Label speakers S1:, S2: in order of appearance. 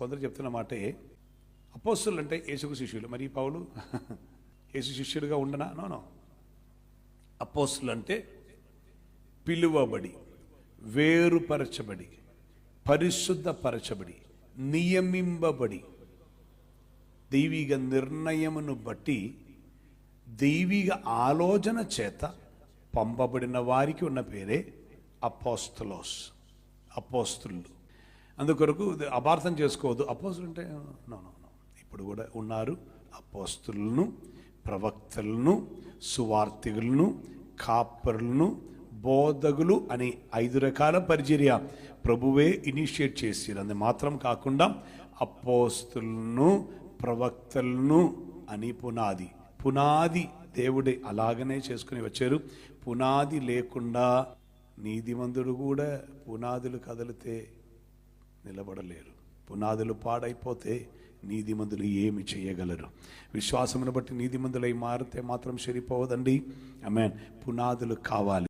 S1: కొందరు చెప్తున్న మాటే, అపోస్తులు అంటే యేసుకు శిష్యులు. మరి పౌలు యేసు శిష్యుడిగా ఉండనా? నో. అపోస్తులు అంటే పిలువబడి, వేరుపరచబడి, పరిశుద్ధపరచబడి, నియమింపబడి, దైవిక నిర్ణయమును బట్టి, దైవిక ఆలోచన చేత పంపబడిన వారికి ఉన్న పేరే అపోస్తలోస్, అపోస్తులు. అందుకొరకు అపార్థం చేసుకోవద్దు. అపోస్తులు అంటే నో. ఇప్పుడు కూడా ఉన్నారు అపోస్తులను, ప్రవక్తలను, సువార్తికులను, కాపరులను, బోధకులు అని 5 రకాల పరిచర్య ప్రభువే ఇనిషియేట్ చేసిరు. అది మాత్రం కాకుండా అపోస్తులను, ప్రవక్తలను అని పునాది దేవుడే అలాగనే చేసుకుని వచ్చారు. పునాది లేకుండా నీతిమంతుడు కూడా పునాదులు కదిలితే నిలబడలేరు. పునాదులు పాడైపోతే నీతిమంతులు ఏమి చేయగలరు? విశ్వాసమును బట్టి నీతిమంతులై మారితే మాత్రం సరిపోవదండి. ఆమేన్. పునాదులు కావాలి.